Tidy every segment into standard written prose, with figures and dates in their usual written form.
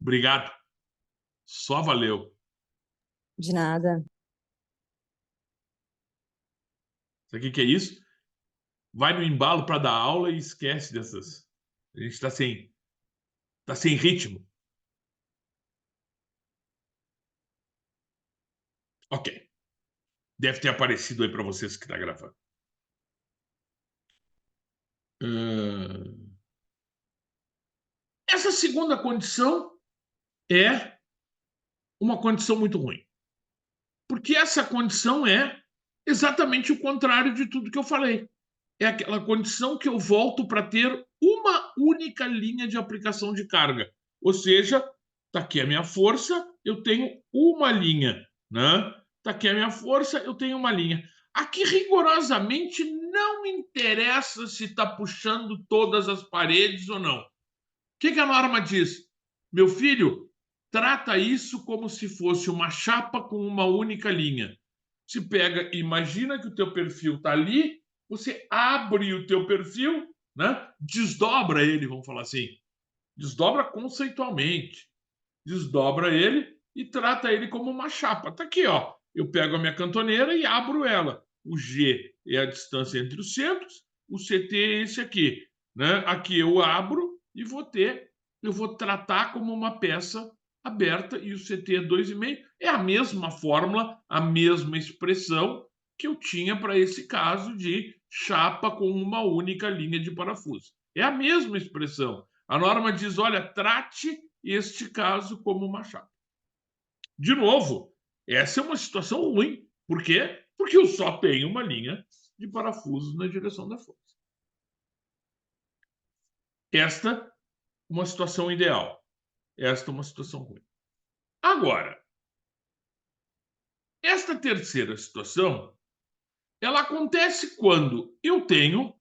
Obrigado. Só valeu. De nada. Sabe o que é isso? Vai no embalo para dar aula e esquece dessas. A gente tá sem ritmo. Ok. Deve ter aparecido aí para vocês que está gravando. Essa segunda condição é uma condição muito ruim. Porque essa condição é exatamente o contrário de tudo que eu falei. É aquela condição que eu volto para ter uma única linha de aplicação de carga. Ou seja, está aqui a minha força, eu tenho uma linha. Né? Está aqui a minha força, eu tenho uma linha. Aqui, rigorosamente, não interessa se está puxando todas as paredes ou não. O que a norma diz? Meu filho, trata isso como se fosse uma chapa com uma única linha. Se pega, imagina que o teu perfil está ali, você abre o teu perfil, né? Desdobra ele, vamos falar assim. Desdobra conceitualmente. Desdobra ele e trata ele como uma chapa. Tá aqui, ó. Eu pego a minha cantoneira e abro ela. O G é a distância entre os centros, o CT é esse aqui, né? Aqui eu abro e eu vou tratar como uma peça aberta e o CT é 2,5. É a mesma fórmula, a mesma expressão que eu tinha para esse caso de chapa com uma única linha de parafuso. É a mesma expressão. A norma diz, olha, trate este caso como uma chapa. De novo, essa é uma situação ruim. Por quê? Porque eu só tenho uma linha de parafusos na direção da força. Esta uma situação ideal. Esta uma situação ruim. Agora, esta terceira situação, ela acontece quando eu tenho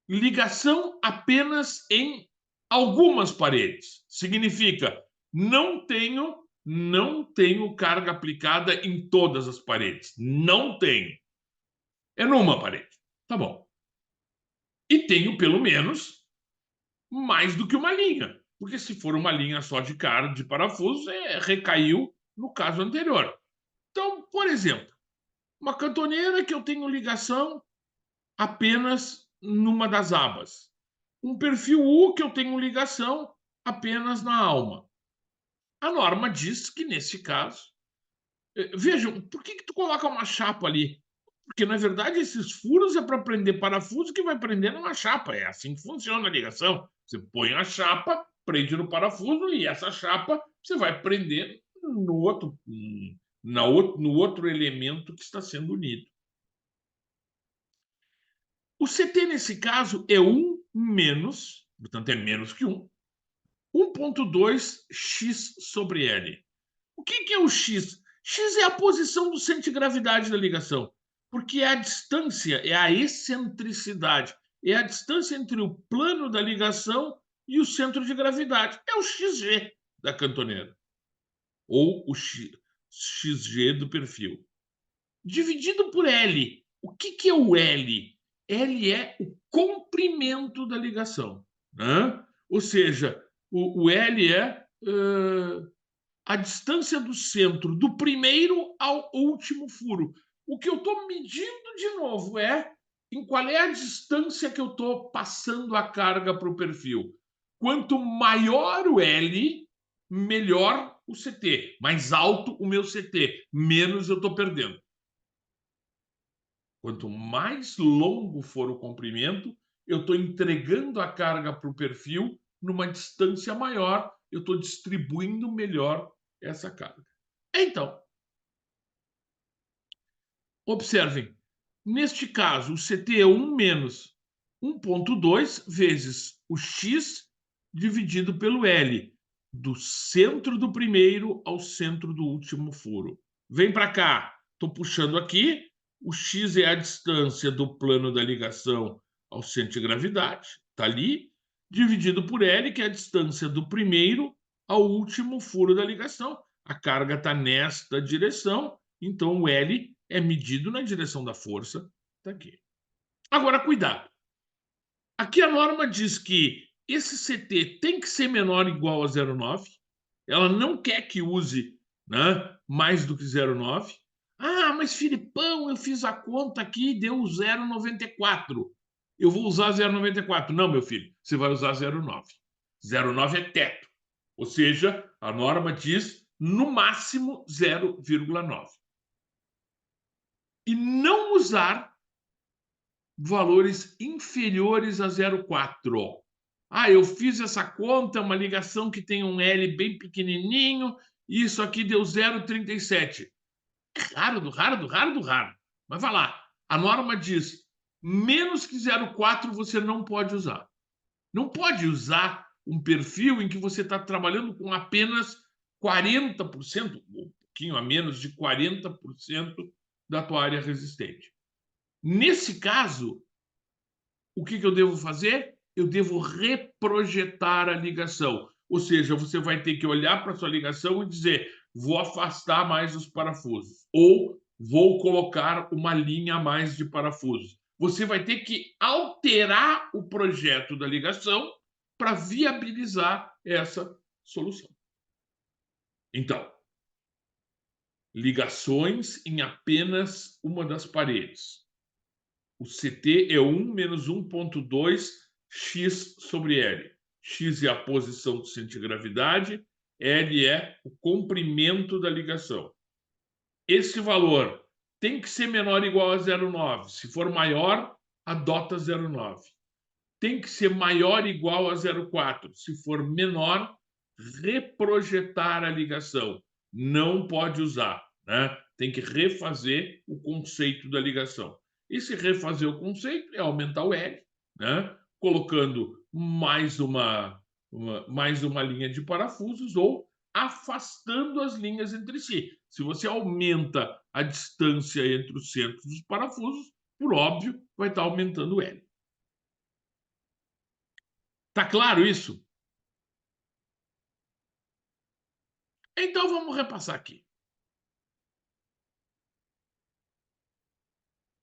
ligação apenas em algumas paredes. Significa, não tenho carga aplicada em todas as paredes. Não tenho. É numa parede. Tá bom. E tenho, pelo menos, mais do que uma linha. Porque se for uma linha só de cara, de parafuso, recaiu no caso anterior. Então, por exemplo, uma cantoneira que eu tenho ligação apenas numa das abas. Um perfil U que eu tenho ligação apenas na alma. A norma diz que, nesse caso, vejam, por que tu coloca uma chapa ali? Porque, na verdade, esses furos é para prender parafuso que vai prender numa chapa. É assim que funciona a ligação. Você põe a chapa, prende no parafuso e essa chapa você vai prender no outro elemento que está sendo unido. O CT, nesse caso, é 1 menos, portanto, é menos que 1, 1,2x sobre L. O que é o x? X é a posição do centro de gravidade da ligação, porque é a distância, é a excentricidade, é a distância entre o plano da ligação e o centro de gravidade. É o xg da cantoneira, ou o xg do perfil. Dividido por L. O que é o L? L é o comprimento da ligação. Né? Ou seja, o L é a distância do centro do primeiro ao último furo. O que eu estou medindo de novo é em qual é a distância que eu estou passando a carga para o perfil. Quanto maior o L, melhor o CT. Mais alto o meu CT, menos eu estou perdendo. Quanto mais longo for o comprimento, eu estou entregando a carga para o perfil numa distância maior, eu estou distribuindo melhor essa carga. Então, observem, neste caso, o CT é 1 menos 1,2 vezes o x dividido pelo L, do centro do primeiro ao centro do último furo. Vem para cá, estou puxando aqui, o x é a distância do plano da ligação ao centro de gravidade, está ali, dividido por L, que é a distância do primeiro ao último furo da ligação. A carga está nesta direção, então o L é medido na direção da força, está aqui. Agora, cuidado. Aqui a norma diz que esse CT tem que ser menor ou igual a 0,9. ela não quer que use, né, mais do que 0,9. Ah, mas Filipão, eu fiz a conta aqui e deu 0,94. Eu vou usar 0,94. Não, meu filho, você vai usar 0,9. 0,9 é teto. Ou seja, a norma diz no máximo 0,9. E não usar valores inferiores a 0,4. Ah, eu fiz essa conta, uma ligação que tem um L bem pequenininho, e isso aqui deu 0,37. Raro do raro do raro do raro. Mas vai lá, a norma diz menos que 0,4 você não pode usar. Não pode usar um perfil em que você está trabalhando com apenas 40%, ou um pouquinho a menos de 40% da tua área resistente. Nesse caso, o que eu devo fazer? Eu devo reprojetar a ligação. Ou seja, você vai ter que olhar para a sua ligação e dizer: vou afastar mais os parafusos. Ou vou colocar uma linha a mais de parafusos. Você vai ter que alterar o projeto da ligação para viabilizar essa solução. Então, ligações em apenas uma das paredes. O CT é 1 menos 1,2 x sobre L. X é a posição do centro de gravidade, L é o comprimento da ligação. Esse valor tem que ser menor ou igual a 0,9. Se for maior, adota 0,9. Tem que ser maior ou igual a 0,4. Se for menor, reprojetar a ligação. Não pode usar, né? Tem que refazer o conceito da ligação. E se refazer o conceito é aumentar o L, né? Colocando mais uma linha de parafusos ou afastando as linhas entre si. Se você aumenta a distância entre os centros dos parafusos, por óbvio, vai estar aumentando o L. Tá claro isso? Então vamos repassar aqui.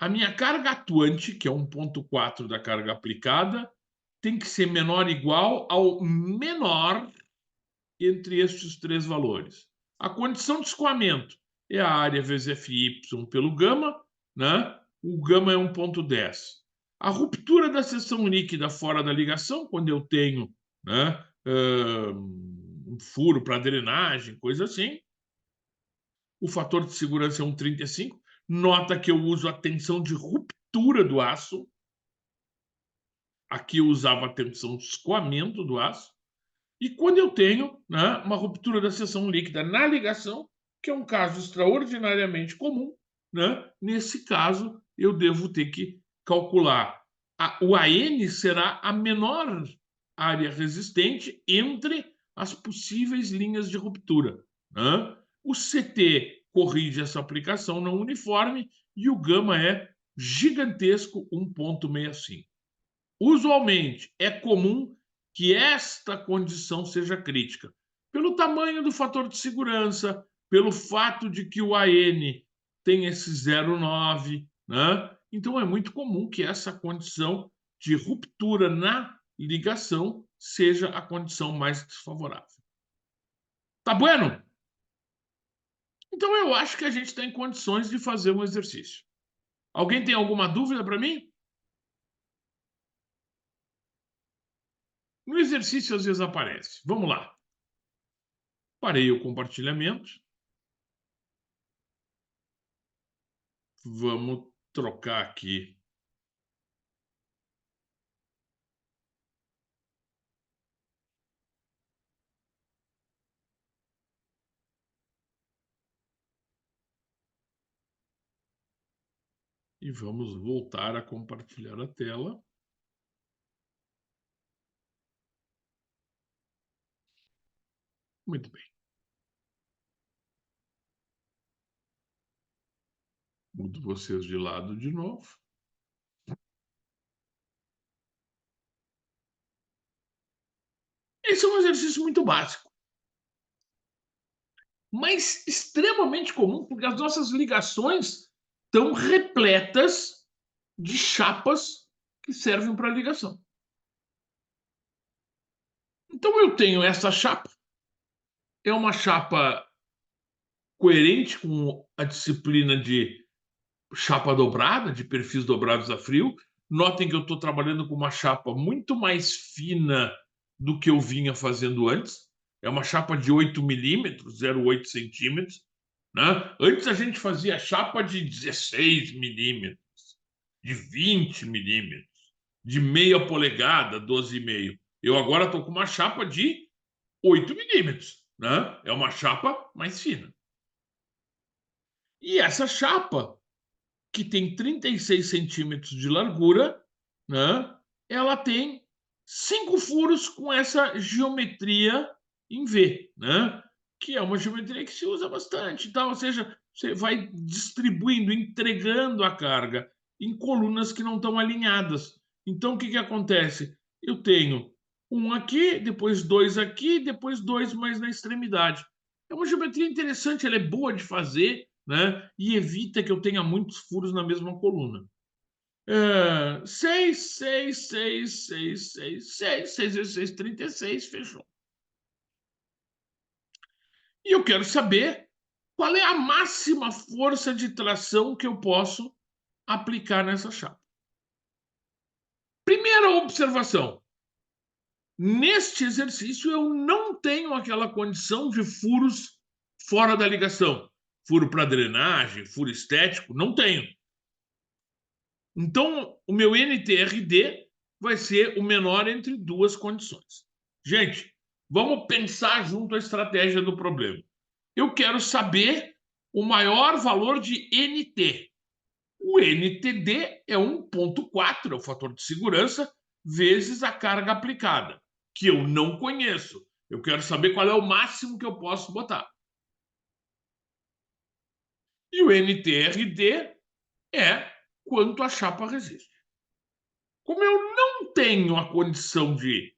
A minha carga atuante, que é 1,4 da carga aplicada, tem que ser menor ou igual ao menor entre estes três valores. A condição de escoamento é a área vezes Fy pelo gama, né? O gama é 1,10. A ruptura da seção líquida fora da ligação, quando eu tenho, né, um furo para drenagem, coisa assim. O fator de segurança é 1,35. Nota que eu uso a tensão de ruptura do aço. Aqui eu usava a tensão de escoamento do aço. E quando eu tenho, né, uma ruptura da seção líquida na ligação, que é um caso extraordinariamente comum, né, nesse caso eu devo ter que calcular. O AN será a menor área resistente entre as possíveis linhas de ruptura, né? O CT corrige essa aplicação não uniforme e o gama é gigantesco, 1,65. Usualmente é comum que esta condição seja crítica, pelo tamanho do fator de segurança, pelo fato de que o AN tem esse 0,9, né? Então é muito comum que essa condição de ruptura na ligação seja a condição mais desfavorável. Tá bueno? Então eu acho que a gente está em condições de fazer um exercício. Alguém tem alguma dúvida para mim? No exercício às vezes aparece. Vamos lá. Parei o compartilhamento. Vamos trocar aqui. E vamos voltar a compartilhar a tela. Muito bem. Mudo vocês de lado de novo. Esse é um exercício muito básico, mas extremamente comum, porque as nossas ligações estão repletas de chapas que servem para ligação. Então eu tenho essa chapa é uma chapa coerente com a disciplina de chapa dobrada, de perfis dobrados a frio. Notem que eu estou trabalhando com uma chapa muito mais fina do que eu vinha fazendo antes. É uma chapa de 8 milímetros, 0,8 centímetros. Né? Antes a gente fazia chapa de 16 milímetros, de 20 milímetros, de meia polegada, 12,5. Eu agora estou com uma chapa de 8 milímetros. Né? É uma chapa mais fina. E essa chapa, que tem 36 centímetros de largura, né? Ela tem 5 furos com essa geometria em V, né? Que é uma geometria que se usa bastante, tá? Ou seja, você vai distribuindo, entregando a carga em colunas que não estão alinhadas. Então, o que acontece? Eu tenho um aqui, depois dois aqui, depois dois mais na extremidade. É uma geometria interessante, ela é boa de fazer, né? E evita que eu tenha muitos furos na mesma coluna. 6, 6, 6, 6, 6, 6, 6 vezes 6, 36, fechou. E eu quero saber qual é a máxima força de tração que eu posso aplicar nessa chapa. Primeira observação. Neste exercício, eu não tenho aquela condição de furos fora da ligação. Furo para drenagem, furo estético, não tenho. Então, o meu NTRD vai ser o menor entre duas condições. Gente, vamos pensar junto a estratégia do problema. Eu quero saber o maior valor de NT. O NTD é 1,4, é o fator de segurança, vezes a carga aplicada, que eu não conheço. Eu quero saber qual é o máximo que eu posso botar. E o NTRD é quanto a chapa resiste. Como eu não tenho a condição de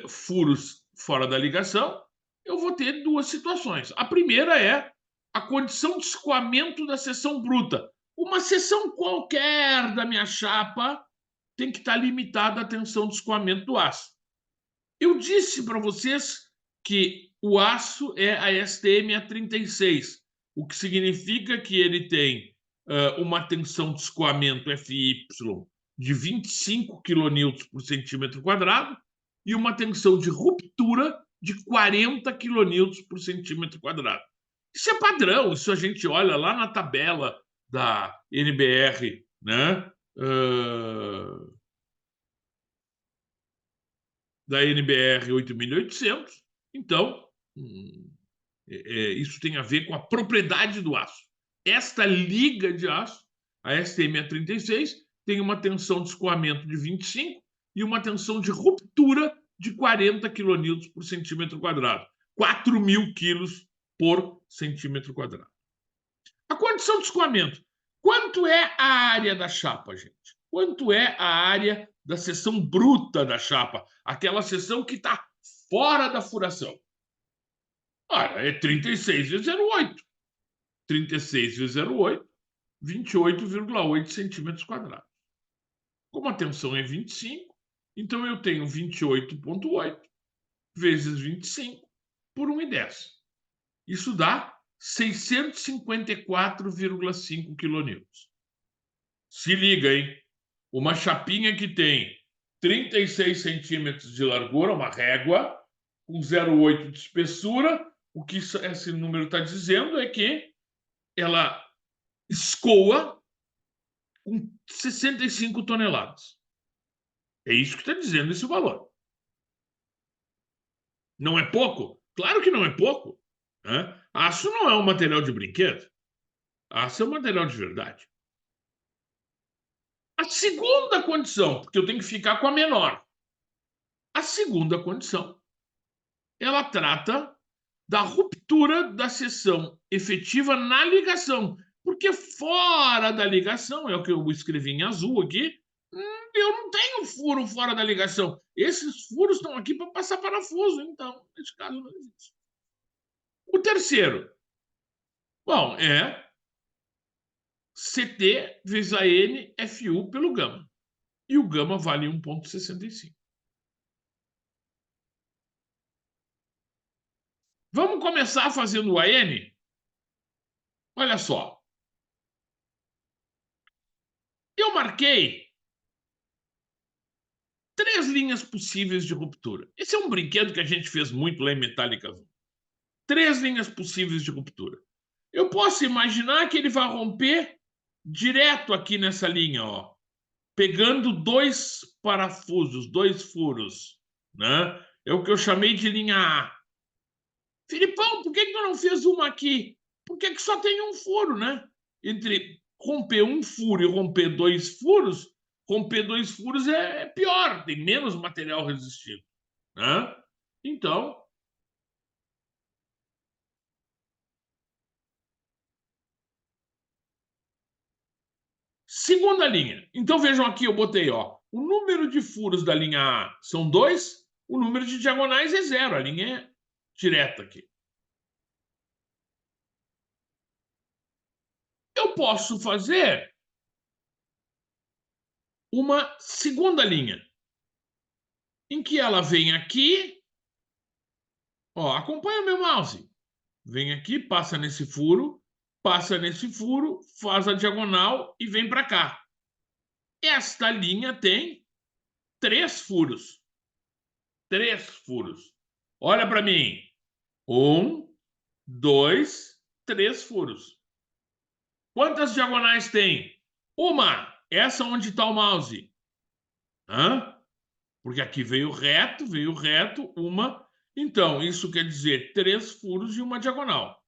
furos fora da ligação, eu vou ter duas situações. A primeira é a condição de escoamento da seção bruta. Uma seção qualquer da minha chapa tem que estar limitada à tensão de escoamento do aço. Eu disse para vocês que o aço é a STM A36, o que significa que ele tem uma tensão de escoamento FY de 25 kN por centímetro quadrado e uma tensão de ruptura de 40 kN por centímetro quadrado. Isso é padrão, isso a gente olha lá na tabela da NBR, né? Da NBR 8800. Então, isso tem a ver com a propriedade do aço. Esta liga de aço, a STM-36, tem uma tensão de escoamento de 25 e uma tensão de ruptura de 40 kN por centímetro quadrado. 4.000 quilos por centímetro quadrado. A condição de escoamento. Quanto é a área da chapa, gente? Quanto é a área da seção bruta da chapa? Aquela seção que está fora da furação. Ora, é 36 vezes 0,8. 36 vezes 0,8, 28,8 centímetros quadrados. Como a tensão é 25, então eu tenho 28,8 vezes 25 por 1,10. Isso dá 654,5 kN. Se liga, hein? Uma chapinha que tem 36 centímetros de largura, uma régua, com 0,8 de espessura. O que esse número está dizendo é que ela escoa com 65 toneladas. É isso que está dizendo esse valor. Não é pouco? Claro que não é pouco. Né? Aço não é um material de brinquedo. Aço é um material de verdade. A segunda condição, porque eu tenho que ficar com a menor. A segunda condição, ela trata da ruptura da seção efetiva na ligação. Porque fora da ligação, é o que eu escrevi em azul aqui, eu não tenho furo fora da ligação. Esses furos estão aqui para passar parafuso, então, nesse caso, não existe. O terceiro, bom, é CT vezes a N FU pelo gama. E o gama vale 1,65. Vamos começar fazendo o AN? Olha só. Eu marquei 3 linhas possíveis de ruptura. Esse é um brinquedo que a gente fez muito lá em Metallica Azul. 3 linhas possíveis de ruptura. Eu posso imaginar que ele vai romper direto aqui nessa linha, ó, pegando 2 parafusos, 2 furos, né? É o que eu chamei de linha A. Filipão, por que tu não fez uma aqui? Porque só tem um furo, né? Entre romper um furo e romper 2 furos, romper 2 furos é pior, tem menos material resistivo, né? Então, segunda linha. Então vejam aqui, eu botei, ó, o número de furos da linha A são 2, o número de diagonais é 0, a linha é direta aqui. Eu posso fazer uma segunda linha, em que ela vem aqui, ó, acompanha o meu mouse. Vem aqui, passa nesse furo, faz a diagonal e vem para cá. Esta linha tem 3 furos. 3 furos. Olha para mim. 1, 2, 3 furos. Quantas diagonais tem? Uma. Essa onde está o mouse. Hã? Porque aqui veio reto, uma. Então, isso quer dizer 3 furos e uma diagonal.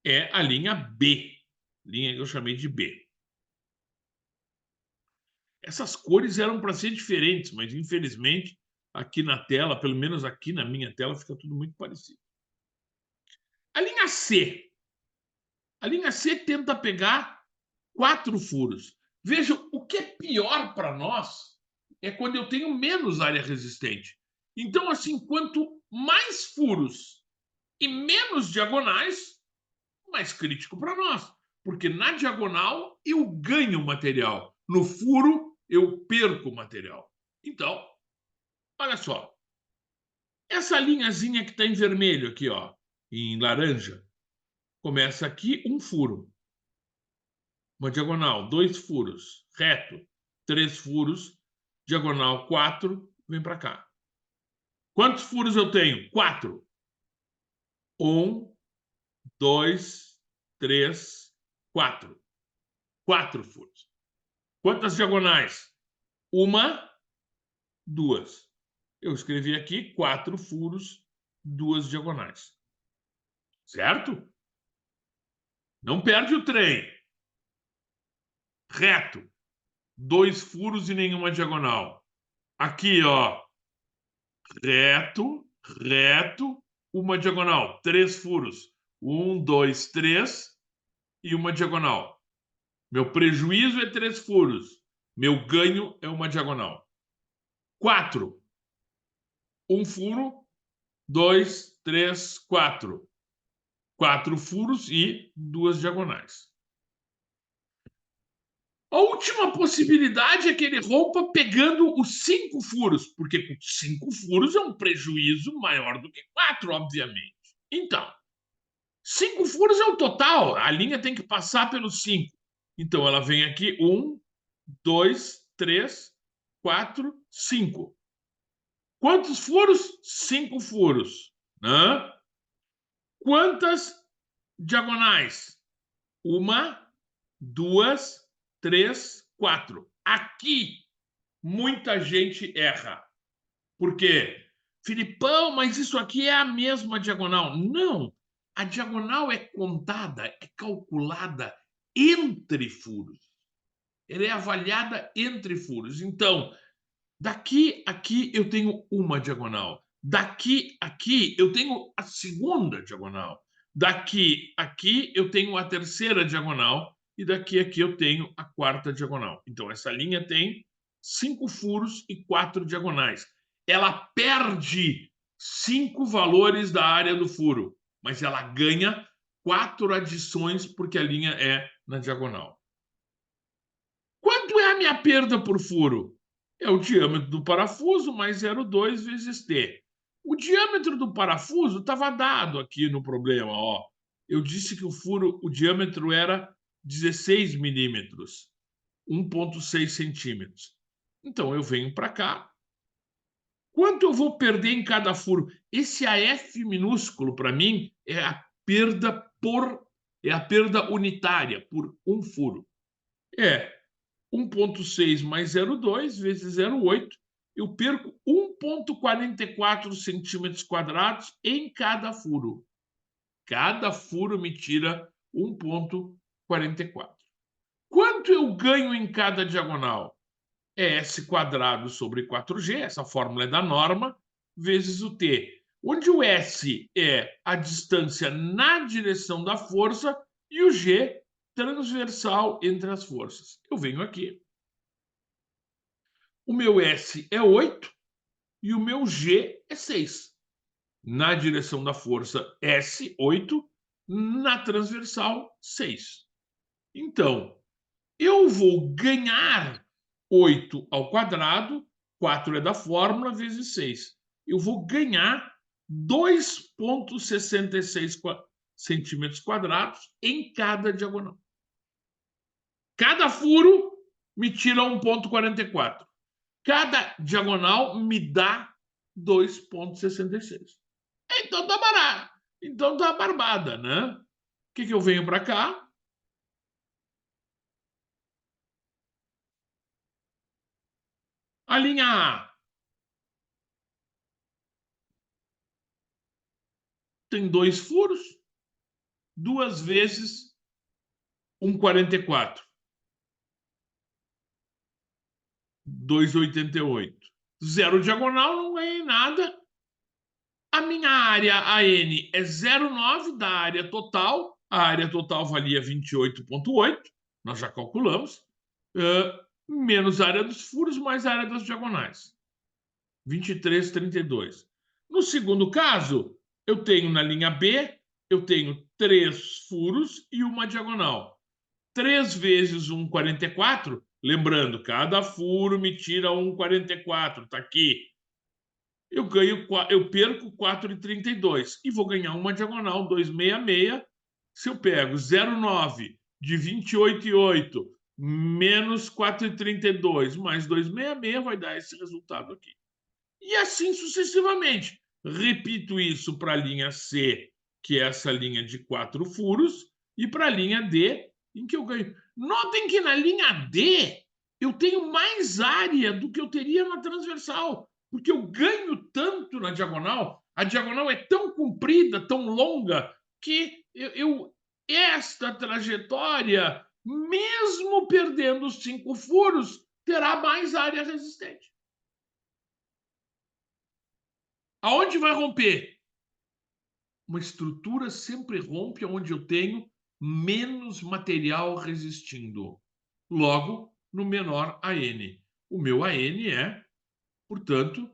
É a linha B. Linha que eu chamei de B. Essas cores eram para ser diferentes, mas infelizmente aqui na tela, pelo menos aqui na minha tela, fica tudo muito parecido. A linha C. A linha C tenta pegar 4 furos. Veja, o que é pior para nós é quando eu tenho menos área resistente. Então, assim, quanto mais furos e menos diagonais, mais crítico para nós. Porque na diagonal eu ganho material. No furo eu perco material. Então, olha só. Essa linhazinha que está em vermelho aqui, ó, em laranja, começa aqui um furo. Uma diagonal, 2 furos, reto, 3 furos, diagonal 4, vem para cá. Quantos furos eu tenho? 4. 1, 2, 3, 4. 4 furos. Quantas diagonais? 1, 2. Eu escrevi aqui 4 furos, 2 diagonais. Certo? Não perde o trem. Reto. 2 furos e nenhuma diagonal. Aqui, ó. Reto, uma diagonal. 3 furos. 1, 2, 3 e uma diagonal. Meu prejuízo é 3 furos. Meu ganho é uma diagonal. 4. Um furo, 2, 3, 4. 4 furos e 2 diagonais. A última possibilidade é que ele rompa pegando os 5 furos, porque com 5 furos é um prejuízo maior do que 4, obviamente. Então, 5 furos é o total, a linha tem que passar pelos 5. Então, ela vem aqui, 1, 2, 3, 4, 5. Quantos furos? 5 furos. Né? Quantas diagonais? 1, 2, 3, 4. Aqui, muita gente erra. Por quê? Filipão, mas isso aqui é a mesma diagonal. Não. A diagonal é contada, é calculada entre furos. Ela é avaliada entre furos. Então, daqui a aqui eu tenho uma diagonal. Daqui a aqui eu tenho a segunda diagonal. Daqui a aqui eu tenho a terceira diagonal. E daqui a aqui eu tenho a quarta diagonal. Então, essa linha tem 5 furos e 4 diagonais. Ela perde 5 valores da área do furo, mas ela ganha 4 adições porque a linha é na diagonal. Quanto é a minha perda por furo? É o diâmetro do parafuso mais 0,2 vezes T. O diâmetro do parafuso estava dado aqui no problema. Ó. Eu disse que o diâmetro era 16 milímetros, 1,6 centímetros. Então, eu venho para cá. Quanto eu vou perder em cada furo? Esse AF minúsculo, para mim, é a perda unitária por um furo. É 1,6 mais 0,2 vezes 0,8. Eu perco 1,44 centímetros quadrados em cada furo. Cada furo me tira 1,44. Quanto eu ganho em cada diagonal? É S quadrado sobre 4G, essa fórmula é da norma, vezes o T, onde o S é a distância na direção da força e o G transversal entre as forças. Eu venho aqui. O meu S é 8 e o meu G é 6. Na direção da força, S, 8, na transversal, 6. Então, eu vou ganhar 8 ao quadrado, 4 é da fórmula, vezes 6. Eu vou ganhar 2,66 centímetros quadrados em cada diagonal. Cada furo me tira 1,44. Cada diagonal me dá 2,66. Então tá barato. Então tá barbada, né? O que eu venho para cá? A linha A tem 2 furos, 2 vezes 1,44. 2,88. Zero diagonal, não ganhei nada. A minha área AN é 0,9 da área total. A área total valia 28,8. Nós já calculamos. Menos a área dos furos, mais a área das diagonais. 23,32. No segundo caso, eu tenho na linha B, eu tenho 3 furos e uma diagonal. 3 vezes 1,44, lembrando, cada furo me tira 1,44, está aqui. Eu perco 4,32 e vou ganhar uma diagonal 2,66. Se eu pego 0,9 de 28,8 menos 4,32 mais 2,66, vai dar esse resultado aqui. E assim sucessivamente. Repito isso para a linha C, que é essa linha de 4 furos, e para a linha D, em que eu ganho. Notem que na linha D eu tenho mais área do que eu teria na transversal, porque eu ganho tanto na diagonal, a diagonal é tão comprida, tão longa, que esta trajetória, mesmo perdendo os 5 furos, terá mais área resistente. Aonde vai romper? Uma estrutura sempre rompe onde eu tenho menos material resistindo. Logo, no menor AN. O meu AN é, portanto,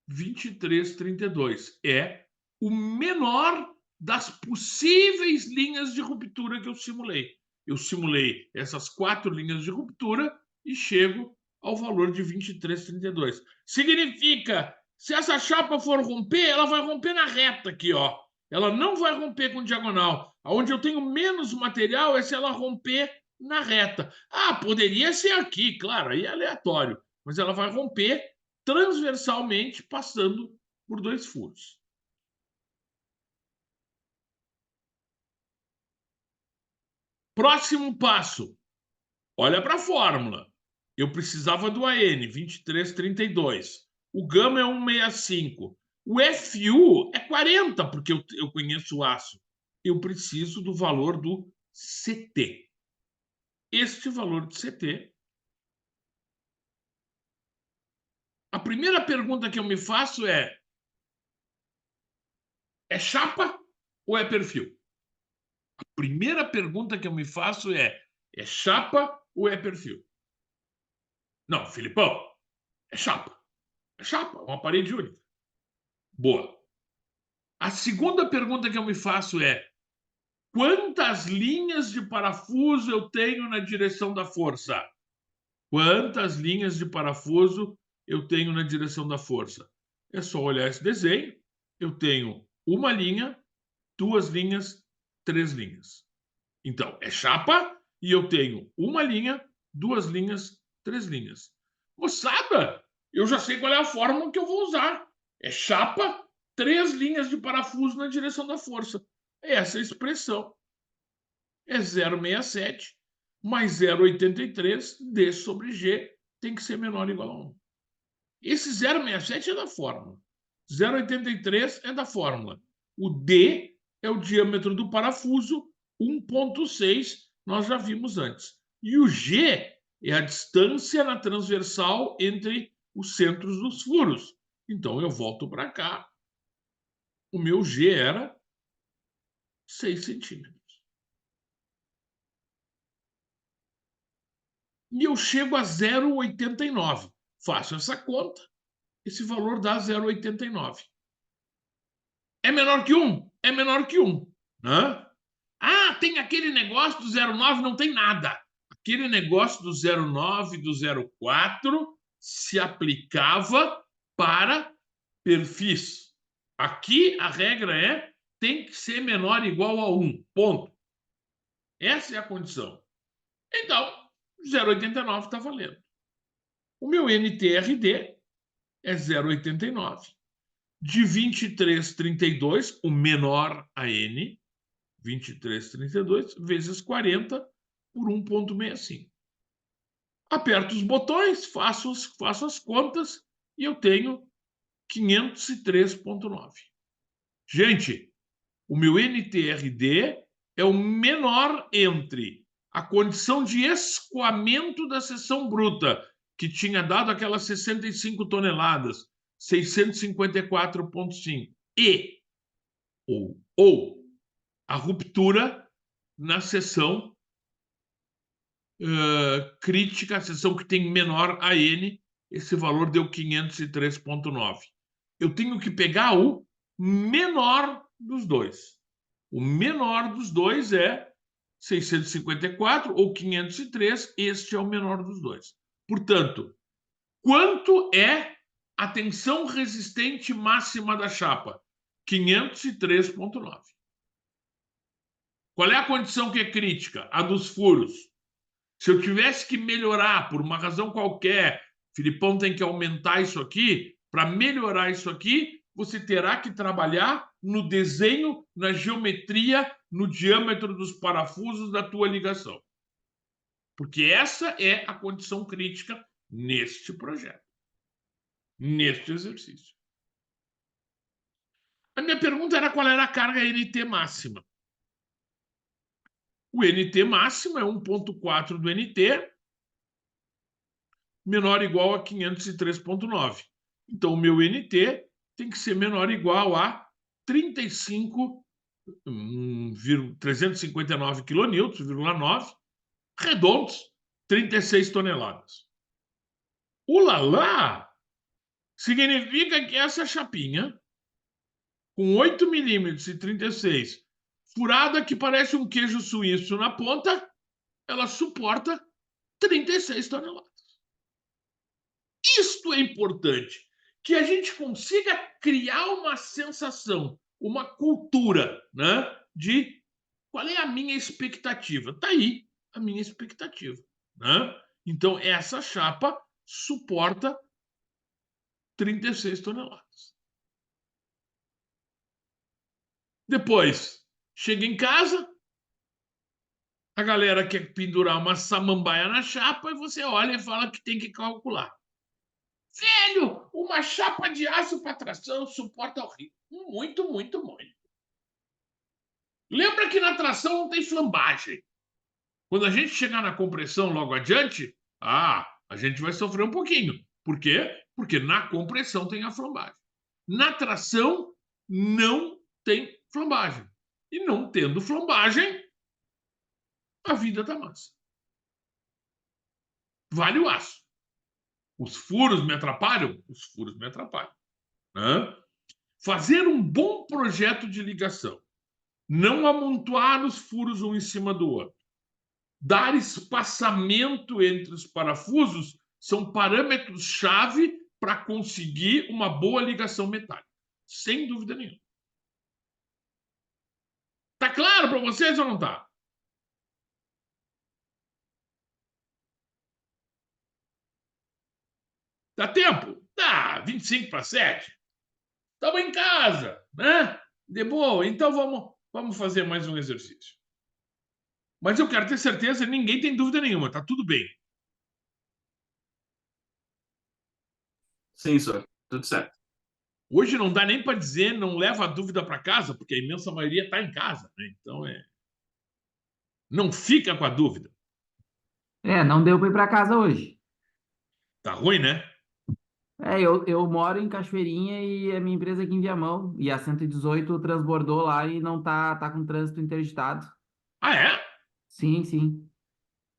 23,32. É o menor das possíveis linhas de ruptura que eu simulei. Eu simulei essas 4 linhas de ruptura e chego ao valor de 23,32. Significa, se essa chapa for romper, ela vai romper na reta aqui, ó. Ela não vai romper com diagonal. Onde eu tenho menos material é se ela romper na reta. Ah, poderia ser aqui, claro, aí é aleatório. Mas ela vai romper transversalmente, passando por 2 furos. Próximo passo. Olha para a fórmula. Eu precisava do AN, 23,32. O gama é 1,65. O FU é 40, porque eu conheço o aço. Eu preciso do valor do CT. Este valor de CT. A primeira pergunta que eu me faço é chapa ou é perfil? A primeira pergunta que eu me faço é chapa ou é perfil? Não, Filipão, é chapa. É chapa, uma parede única. Boa. A segunda pergunta que eu me faço é quantas linhas de parafuso eu tenho na direção da força? Quantas linhas de parafuso eu tenho na direção da força? É só olhar esse desenho eu tenho uma linha, 2 linhas, 3 linhas. Então, é chapa e eu tenho uma linha, 2 linhas, 3 linhas. Moçada, eu já sei qual é a fórmula que eu vou usar. É chapa, 3 linhas de parafuso na direção da força. Essa expressão é 0,67 mais 0,83 D sobre G tem que ser menor ou igual a 1. Esse 0,67 é da fórmula. 0,83 é da fórmula. O D é o diâmetro do parafuso, 1,6 nós já vimos antes. E o G é a distância na transversal entre os centros dos furos. Então, eu volto para cá. O meu G era 6 centímetros. E eu chego a 0,89. Faço essa conta. Esse valor dá 0,89. É menor que 1? É menor que 1. Né? Ah, tem aquele negócio do 0,9, não tem nada. Aquele negócio do 0,9 e do 0,4 se aplicava para perfis. Aqui a regra é tem que ser menor ou igual a 1. Ponto. Essa é a condição. Então, 0,89 está valendo. O meu NTRD é 0,89. De 23,32, o menor a N, 23,32 vezes 40 por 1,65. Aperto os botões, faço as contas e eu tenho 503,9. Gente, o meu NTRD é o menor entre a condição de escoamento da seção bruta, que tinha dado aquelas 65 toneladas, 654,5, e ou a ruptura na seção crítica, a seção que tem menor AN, esse valor deu 503,9. Eu tenho que pegar o menor dos dois. O menor dos dois é 654 ou 503, este é o menor dos dois. Portanto, quanto é a tensão resistente máxima da chapa? 503,9. Qual é a condição que é crítica? A dos furos. Se eu tivesse que melhorar por uma razão qualquer, Filipão tem que aumentar isso aqui, para melhorar isso aqui, você terá que trabalhar no desenho, na geometria, no diâmetro dos parafusos da tua ligação. Porque essa é a condição crítica neste projeto, neste exercício. A minha pergunta era qual era a carga NT máxima. O NT máximo é 1,4 do NT, menor ou igual a 503,9. Então, o meu NT tem que ser menor ou igual a 359 kN, redondos, 36 toneladas. Ulalá! Significa que essa chapinha, com 8 milímetros e 36, furada que parece um queijo suíço na ponta, ela suporta 36 toneladas. Isto é importante, que a gente consiga criar uma sensação, uma cultura, né, de qual é a minha expectativa. Está aí a minha expectativa. Né? Então, essa chapa suporta 36 toneladas. Depois, chega em casa, a galera quer pendurar uma samambaia na chapa e você olha e fala que tem que calcular. Velho, uma chapa de aço para tração suporta o rio. Muito, muito, muito. Lembra que na tração não tem flambagem. Quando a gente chegar na compressão logo adiante, a gente vai sofrer um pouquinho. Por quê? Porque na compressão tem a flambagem. Na tração não tem flambagem. E não tendo flambagem, a vida está massa. Vale o aço. Os furos me atrapalham? Os furos me atrapalham. Né? Fazer um bom projeto de ligação. Não amontoar os furos um em cima do outro. Dar espaçamento entre os parafusos são parâmetros-chave para conseguir uma boa ligação metálica. sem dúvida nenhuma. Tá claro para vocês ou não tá? Dá tempo? Dá, 25 para 7. Estamos em casa, né? De boa. Então vamos fazer mais um exercício. Mas eu quero ter certeza, ninguém tem dúvida nenhuma, tá tudo bem. Sim, senhor. Tudo certo. Hoje não dá nem para dizer não leva a dúvida para casa, porque a imensa maioria está em casa, né? Então não fica com a dúvida. Não deu para ir para casa hoje. Tá ruim, né? Eu moro em Cachoeirinha e a minha empresa é aqui em Viamão. E a 118 transbordou lá e não tá com trânsito interditado. Ah, é? Sim, sim.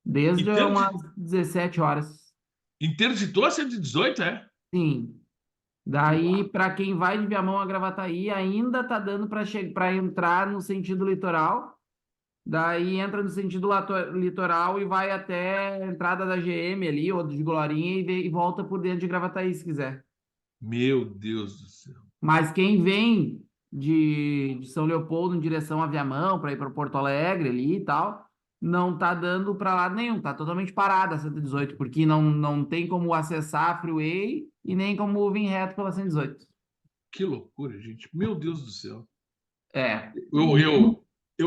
Desde Interdi... umas 17 horas. Interditou a 118, é? Sim. Daí, para quem vai de Viamão a Gravataí, ainda tá dando para entrar no sentido litoral. Daí entra no sentido litoral e vai até a entrada da GM ali, ou de Glorinha, e volta por dentro de Gravataí, se quiser. Meu Deus do céu. Mas quem vem de São Leopoldo em direção a Viamão, para ir para Porto Alegre ali e tal, não tá dando para lado nenhum, tá totalmente parada a 118, porque não tem como acessar a Freeway e nem como vir reto pela 118. Que loucura, gente. Meu Deus do céu. É.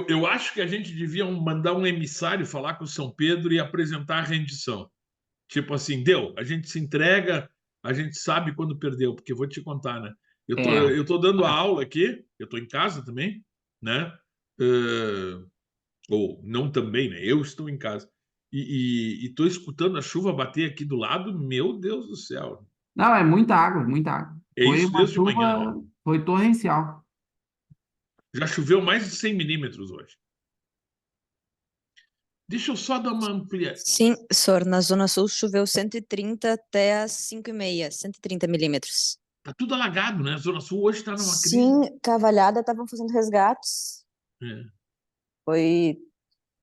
Eu acho que a gente devia mandar um emissário falar com o São Pedro e apresentar a rendição. Tipo assim, deu, a gente se entrega, a gente sabe quando perdeu, porque eu vou te contar, né? É. Eu tô dando a aula aqui, eu tô em casa também, né? Ou não também, né? Eu estou em casa. E tô escutando a chuva bater aqui do lado, meu Deus do céu. Não, é muita água, muita água. É Foi isso uma desde de manhã, né? chuva, foi torrencial. Já choveu mais de 100 milímetros hoje. Deixa eu só dar uma ampliada. Sim, Sor, na Zona Sul choveu 130 até as 5h30, 130 milímetros. Tá tudo alagado, né? A Zona Sul hoje está numa crise. Sim, Cavalhada estavam fazendo resgates. É. Foi.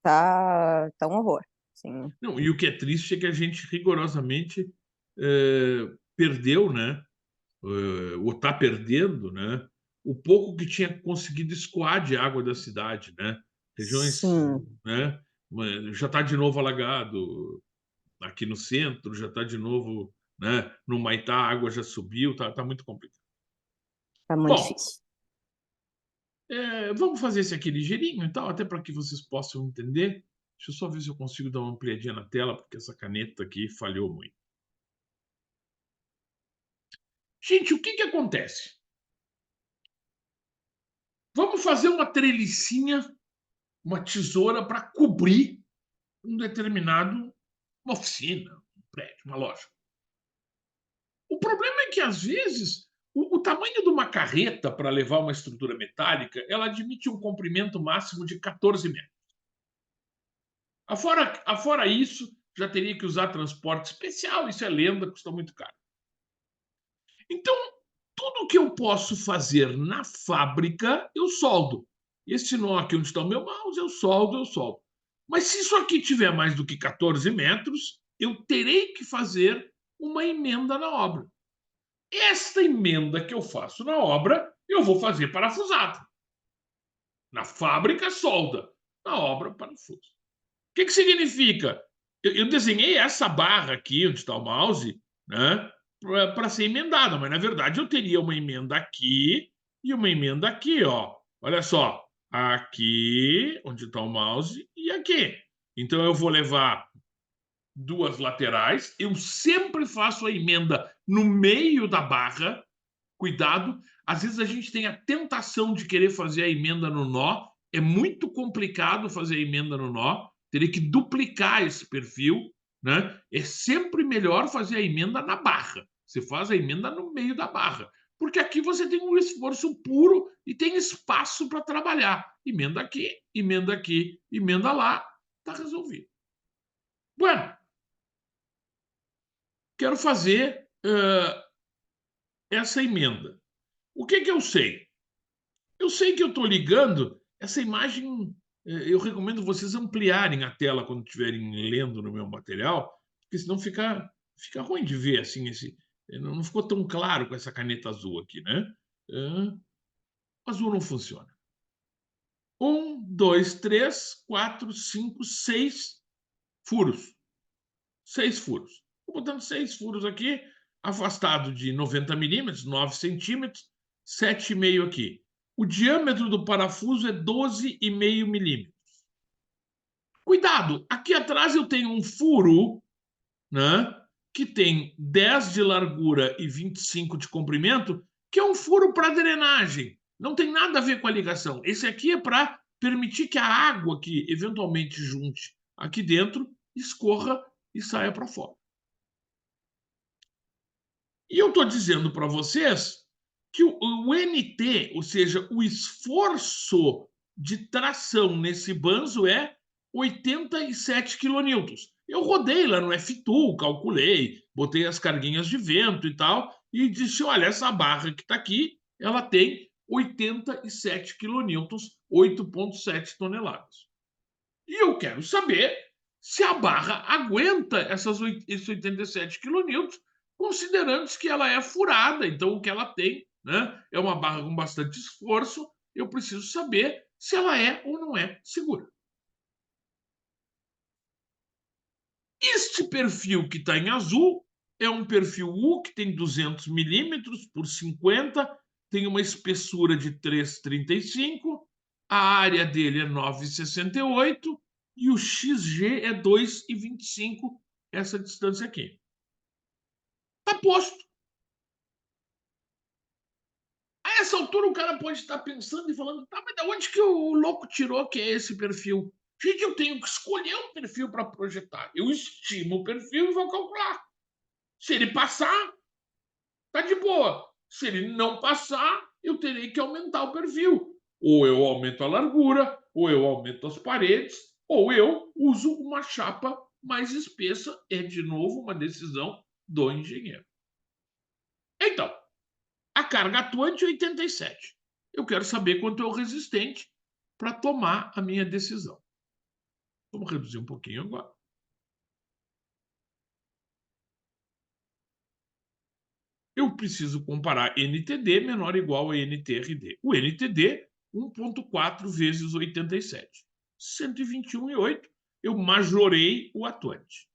Tá um horror. Sim. Não, e o que é triste é que a gente rigorosamente perdeu, né? Ou está perdendo, né? O pouco que tinha conseguido escoar de água da cidade, né? Regiões, Sim, né? Já está de novo alagado aqui no centro, já está de novo, né? No Maitá a água já subiu, tá muito complicado. tá muito Bom, difícil. vamos fazer esse aqui ligeirinho, então, até para que vocês possam entender. Deixa eu só ver se eu consigo dar uma ampliadinha na tela, porque essa caneta aqui falhou muito. Gente, o que acontece? Vamos fazer uma trelicinha, uma tesoura para cobrir uma oficina, um prédio, uma loja. O problema é que, às vezes, o tamanho de uma carreta para levar uma estrutura metálica, ela admite um comprimento máximo de 14 metros. Afora isso, já teria que usar transporte especial, isso é lenda, custa muito caro. Então, tudo que eu posso fazer na fábrica, eu soldo. Esse nó aqui onde está o meu mouse, eu soldo. Mas se isso aqui tiver mais do que 14 metros, eu terei que fazer uma emenda na obra. Esta emenda que eu faço na obra, eu vou fazer parafusado. Na fábrica, solda. Na obra, parafuso. O que significa? Eu desenhei essa barra aqui, onde está o mouse, né, para ser emendada, mas na verdade eu teria uma emenda aqui e uma emenda aqui, ó. Olha só, aqui, onde está o mouse, e aqui. Então eu vou levar duas laterais, eu sempre faço a emenda no meio da barra. Cuidado, às vezes a gente tem a tentação de querer fazer a emenda no nó, é muito complicado fazer a emenda no nó, teria que duplicar esse perfil, né? É sempre melhor fazer a emenda na barra. Você faz a emenda no meio da barra, porque aqui você tem um esforço puro e tem espaço para trabalhar. Emenda aqui, emenda lá, está resolvido. Bueno, quero fazer essa emenda. O que eu sei? Eu sei que eu estou ligando essa imagem. Eu recomendo vocês ampliarem a tela quando estiverem lendo no meu material, porque senão fica ruim de ver assim não ficou tão claro com essa caneta azul aqui, né? O azul não funciona. 1, 2, 3, 4, 5, 6 furos. 6 furos. Estou botando 6 furos aqui, afastado de 90 milímetros, 9 centímetros, 7,5 aqui. O diâmetro do parafuso é 12,5 milímetros. Cuidado, aqui atrás eu tenho um furo, né, que tem 10 de largura e 25 de comprimento, que é um furo para drenagem. Não tem nada a ver com a ligação. Esse aqui é para permitir que a água que eventualmente junte aqui dentro escorra e saia para fora. E eu estou dizendo para vocês que o NT, ou seja, o esforço de tração nesse banzo é 87 kN. Eu rodei lá no F-Tool, calculei, botei as carguinhas de vento e tal, e disse, olha, essa barra que está aqui, ela tem 87 kN, 8,7 toneladas. E eu quero saber se a barra aguenta esses 87 kN, considerando que ela é furada, então o que ela tem, né, é uma barra com bastante esforço, eu preciso saber se ela é ou não é segura. Este perfil que está em azul é um perfil U que tem 200 milímetros por 50, tem uma espessura de 3,35, a área dele é 9,68 e o XG é 2,25, essa distância aqui. Está posto. A essa altura o cara pode estar pensando e falando, tá, mas de onde que o louco tirou que é esse perfil? Gente, eu tenho que escolher um perfil para projetar. Eu estimo o perfil e vou calcular. Se ele passar, tá de boa. Se ele não passar, eu terei que aumentar o perfil. Ou eu aumento a largura, ou eu aumento as paredes, ou eu uso uma chapa mais espessa. É, de novo, uma decisão do engenheiro. Então, a carga atuante é 87. Eu quero saber quanto é o resistente para tomar a minha decisão. Vamos reduzir um pouquinho agora. Eu preciso comparar NTD menor ou igual a NTRD. O NTD, 1,4 vezes 87. 121,8. Eu majorei o atuante.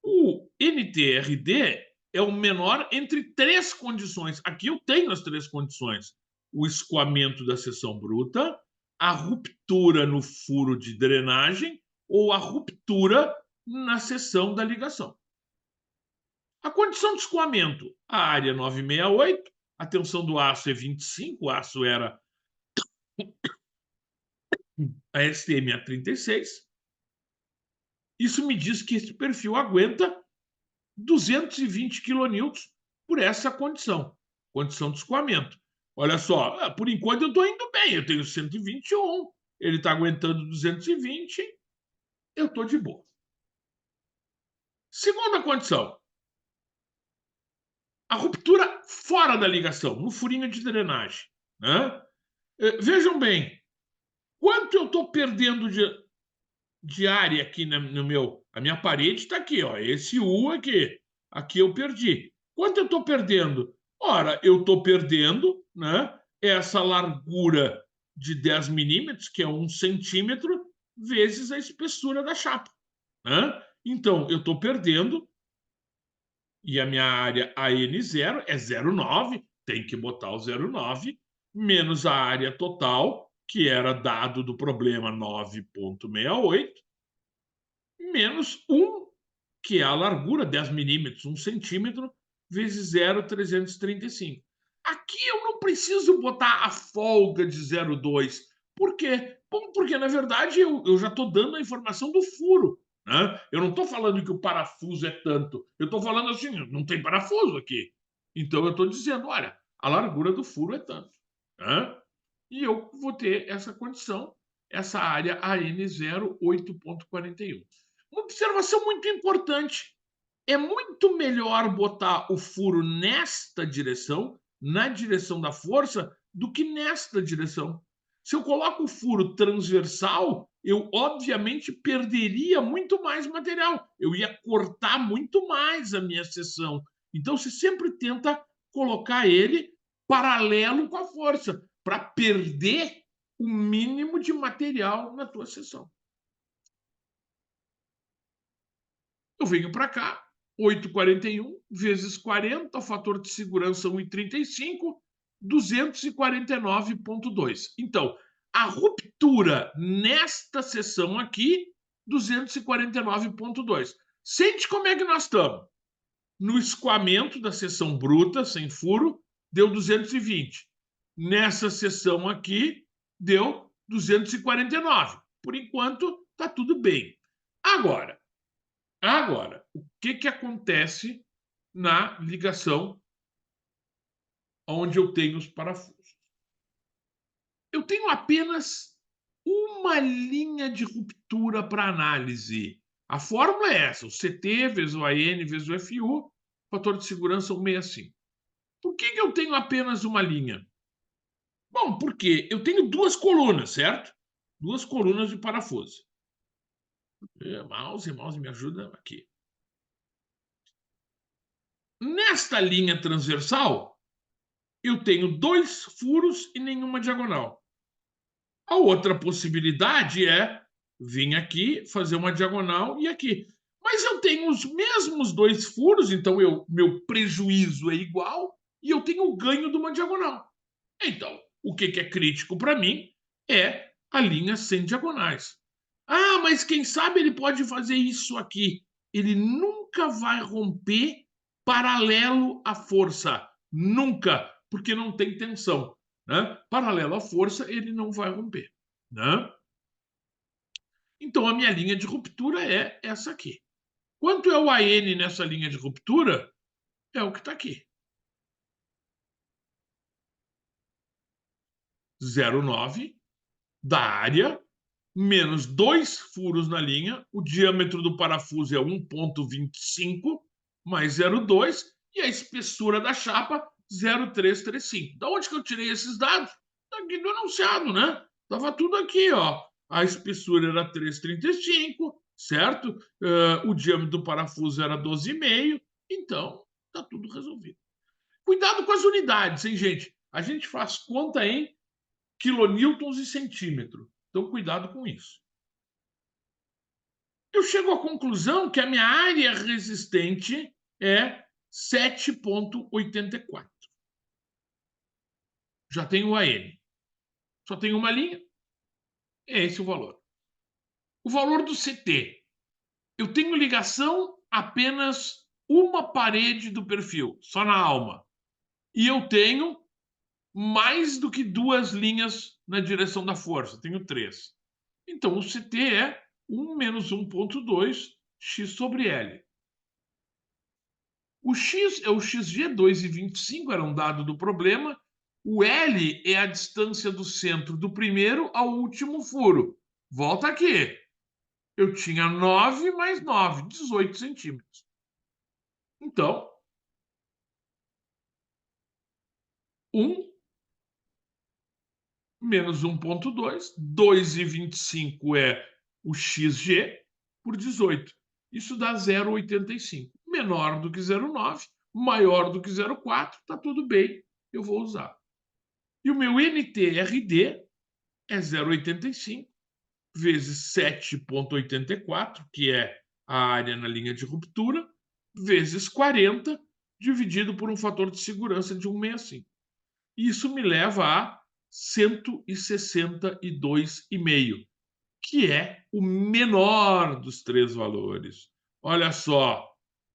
O NTRD é o menor entre 3 condições. Aqui eu tenho as 3 condições. O escoamento da seção bruta, a ruptura no furo de drenagem ou a ruptura na seção da ligação. A condição de escoamento, a área 968, a tensão do aço é 25, o aço era a STM a 36. Isso me diz que esse perfil aguenta 220 kN por essa condição de escoamento. Olha só, por enquanto eu estou indo bem, eu tenho 121, ele está aguentando 220, eu estou de boa. Segunda condição, a ruptura fora da ligação, no furinho de drenagem. Né? Vejam bem, quanto eu estou perdendo de área aqui no meu... A minha parede está aqui, ó, esse U aqui. Aqui eu perdi. Quanto eu estou perdendo? Ora, eu estou perdendo, né, essa largura de 10 milímetros, que é 1 centímetro, vezes a espessura da chapa. Né? Então, eu estou perdendo, e a minha área AN0 é 0,9, tem que botar o 0,9, menos a área total, que era dado do problema 9,68, menos 1, que é a largura, 10 milímetros, 1 centímetro, vezes 0,335. Aqui eu não preciso botar a folga de 0,2. Por quê? Bom, porque, na verdade, eu já estou dando a informação do furo. Né? Eu não estou falando que o parafuso é tanto. Eu estou falando assim, não tem parafuso aqui. Então, eu estou dizendo, olha, a largura do furo é tanto. Né? E eu vou ter essa condição, essa área AN0, 8,41. Uma observação muito importante. É muito melhor botar o furo nesta direção, na direção da força, do que nesta direção. Se eu coloco o furo transversal, eu obviamente perderia muito mais material. Eu ia cortar muito mais a minha seção. Então, você sempre tenta colocar ele paralelo com a força, para perder o mínimo de material na tua seção. Eu venho para cá, 8,41 vezes 40, fator de segurança 1,35, 249,2. Então, a ruptura nesta seção aqui, 249,2. Sente como é que nós estamos. No escoamento da seção bruta, sem furo, deu 220. Nessa seção aqui, deu 249. Por enquanto, está tudo bem. Agora, o que acontece na ligação onde eu tenho os parafusos? Eu tenho apenas uma linha de ruptura para análise. A fórmula é essa, o CT vezes o AN vezes o FU, fator de segurança 165. Por que eu tenho apenas uma linha? Bom, porque eu tenho duas colunas, certo? Duas colunas de parafuso. Mouse me ajuda aqui. Nesta linha transversal, eu tenho 2 furos e nenhuma diagonal. A outra possibilidade é vir aqui, fazer uma diagonal e aqui. Mas eu tenho os mesmos 2 furos, então meu prejuízo é igual e eu tenho o ganho de uma diagonal. Então, o que é crítico para mim é a linha sem diagonais. Ah, mas quem sabe ele pode fazer isso aqui. Ele nunca vai romper paralelo à força. Nunca, porque não tem tensão. Né? Paralelo à força, ele não vai romper. Né? Então, a minha linha de ruptura é essa aqui. Quanto é o AN nessa linha de ruptura? É o que está aqui. 0,9 da área, menos 2 furos na linha, o diâmetro do parafuso é 1,25, mais 0,2, e a espessura da chapa, 0,335. Da onde que eu tirei esses dados? Aqui do enunciado, né? Estava tudo aqui, ó. A espessura era 3,35, certo? O diâmetro do parafuso era 12,5, então está tudo resolvido. Cuidado com as unidades, hein, gente? A gente faz conta em quilonewtons e centímetro. Então, cuidado com isso. Eu chego à conclusão que a minha área resistente é 7,84. Já tenho o AN. Só tenho uma linha. É esse o valor. O valor do CT. Eu tenho ligação apenas uma parede do perfil, só na alma. E eu tenho mais do que 2 linhas na direção da força. Tenho 3. Então, o CT é 1 menos 1,2 x sobre L. O x é o xg, 2,25, era um dado do problema. O L é a distância do centro do primeiro ao último furo. Volta aqui. Eu tinha 9 mais 9, 18 centímetros. Então, 1 menos 1,2, 2,25 é o xg por 18. Isso dá 0,85. Menor do que 0,9, maior do que 0,4, está tudo bem, eu vou usar. E o meu NTRD é 0,85 vezes 7,84, que é a área na linha de ruptura, vezes 40, dividido por um fator de segurança de 1,65. Isso me leva a 162,5, que é o menor dos 3 valores. Olha só,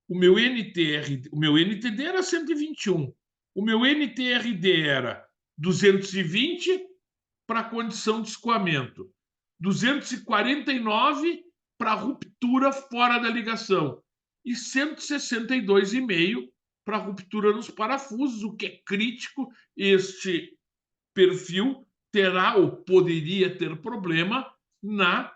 o meu NTD era 121, o meu NTRD era 220 para a condição de escoamento, 249 para a ruptura fora da ligação e 162,5 para a ruptura nos parafusos, o que é crítico. Este perfil terá ou poderia ter problema na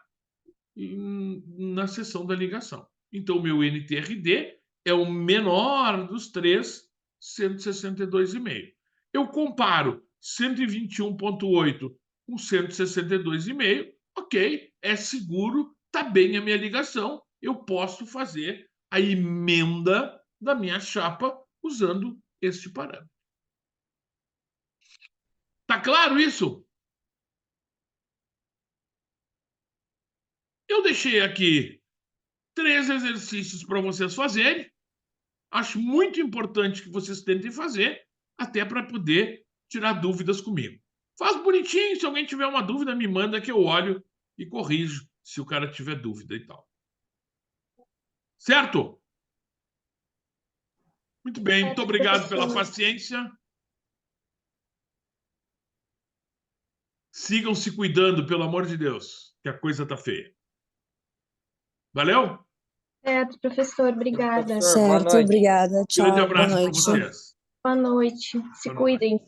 seção da ligação. Então, o meu NTRD é o menor dos 3, 162,5. Eu comparo 121,8 com 162,5, ok, é seguro, está bem a minha ligação, eu posso fazer a emenda da minha chapa usando este parâmetro. Tá claro isso? Eu deixei aqui 3 exercícios para vocês fazerem. Acho muito importante que vocês tentem fazer, até para poder tirar dúvidas comigo. Faz bonitinho, se alguém tiver uma dúvida, me manda que eu olho e corrijo se o cara tiver dúvida e tal. Certo? Muito bem, muito obrigado pela paciência. Sigam se cuidando, pelo amor de Deus, que a coisa tá feia. Valeu? Certo, professor, obrigada. Certo, obrigada. Grande Tchau, boa abraço para noite. vocês. Boa noite. Se cuidem.